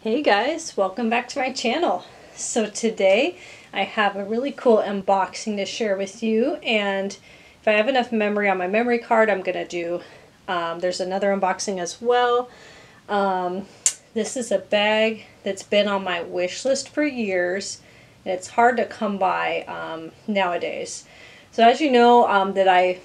Hey guys, welcome back to my channel. So today I have a really cool unboxing to share with you, and if I have enough memory on my memory card, I'm gonna do there's another unboxing as well. This is a bag that's been on my wish list for years, and it's hard to come by nowadays. So as you know, that I've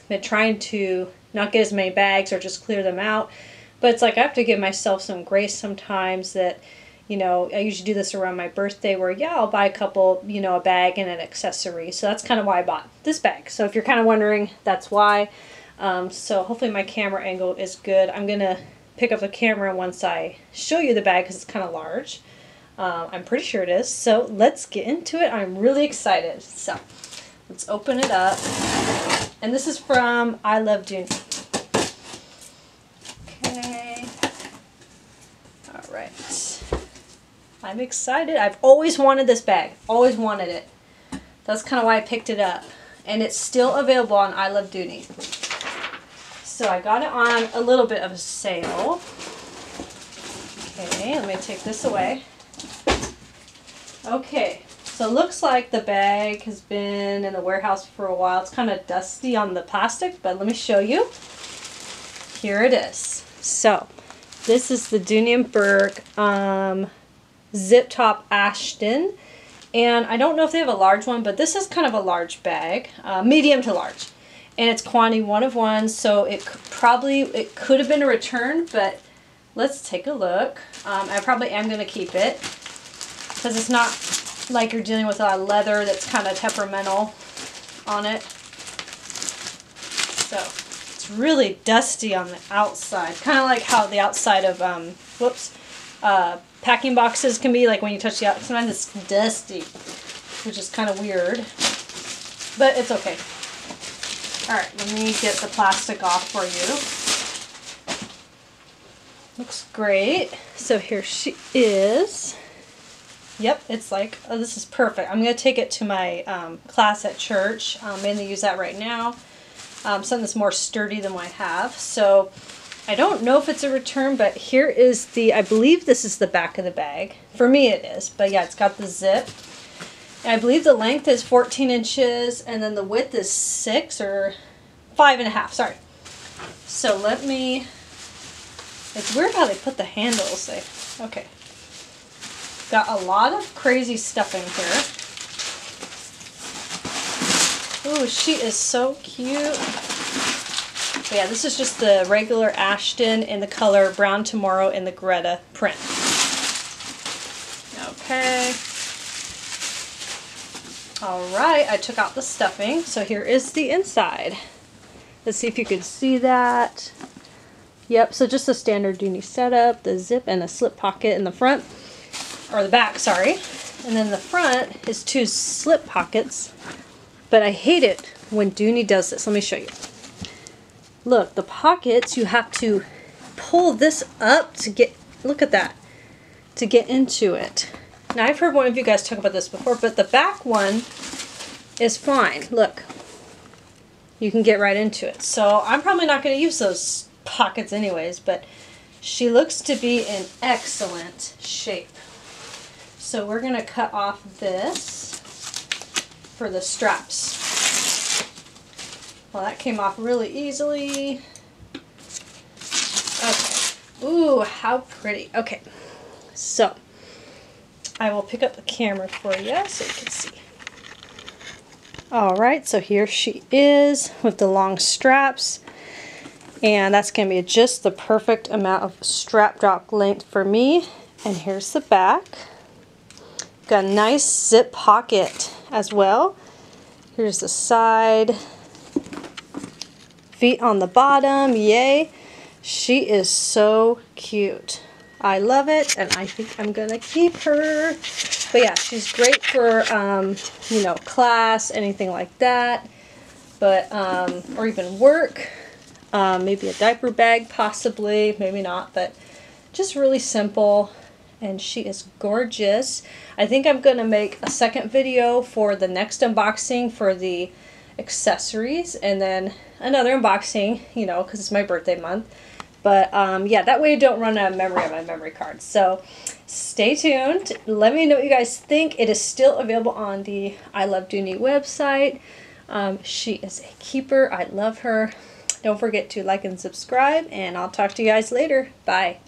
been trying to not get as many bags or just clear them out. But it's like I have to give myself some grace sometimes that, you know, I usually do this around my birthday where, yeah, I'll buy a couple, you know, a bag and an accessory. So that's kind of why I bought this bag. So if you're kind of wondering, that's why. So hopefully my camera angle is good. I'm going to pick up the camera once I show you the bag because it's kind of large. I'm pretty sure it is. So let's get into it. I'm really excited. So let's open it up. And this is from I Love Dooney. Alright, I'm excited. I've always wanted this bag, always wanted it. That's kind of why I picked it up. And it's still available on I Love Dooney. So I got it on a little bit of a sale. Okay, let me take this away. Okay, so it looks like the bag has been in the warehouse for a while. It's kind of dusty on the plastic, but let me show you. Here it is. So this is the Dooney & Bourke Zip Top Ashton, and I don't know if they have a large one, but this is kind of a large bag, medium to large, and it's quantity 1 of 1, so it could have been a return, but let's take a look. I probably am going to keep it because it's not like you're dealing with a leather that's kind of temperamental on it. So it's really dusty on the outside, kind of like how the outside of packing boxes can be, like when you touch the outside. Sometimes it's dusty, which is kind of weird, but it's okay. Alright, let me get the plastic off for you. Looks great. So here she is. Yep, it's like, oh, this is perfect. I'm going to take it to my class at church. Mainly use that right now. Something that's more sturdy than what I have. So I don't know if it's a return, but here is I believe this is the back of the bag. For me it is, but yeah, it's got the zip. And I believe the length is 14 inches, and then the width is 6 or 5.5, sorry. So let me, it's weird how they put the handles there. Okay. Got a lot of crazy stuff in here. Ooh, she is so cute. But yeah, this is just the regular Ashton in the color Brown Tomorrow in the Greta print. Okay. Alright, I took out the stuffing. So here is the inside. Let's see if you can see that. Yep, so just a standard Dooney setup, the zip and a slip pocket in the front. Or the back, sorry. And then the front is 2 slip pockets. But I hate it when Dooney does this. Let me show you. Look, the pockets, you have to pull this up to get, look at that, to get into it. Now, I've heard one of you guys talk about this before, but the back one is fine. Look, you can get right into it. So I'm probably not going to use those pockets anyways, but she looks to be in excellent shape. So we're going to cut off this for the straps. Well, that came off really easily. Okay. Ooh, how pretty. Okay. So, I will pick up the camera for you so you can see. Alright, so here she is with the long straps. And that's going to be just the perfect amount of strap drop length for me. And here's the back. Got a nice zip pocket as well. Here's the side. Feet on the bottom. Yay. She is so cute. I love it, and I think I'm gonna keep her. But yeah, she's great for you know, class, anything like that. But or even work. Maybe a diaper bag possibly, maybe not, but just really simple. And she is gorgeous. I think I'm going to make a second video for the next unboxing for the accessories, and then another unboxing, you know, because it's my birthday month, But yeah, that way I don't run out of memory on my memory card. So stay tuned. Let me know what you guys think. It is still available on the I Love Dooney website. She is a keeper. I love her. Don't forget to like and subscribe, and I'll talk to you guys later. Bye.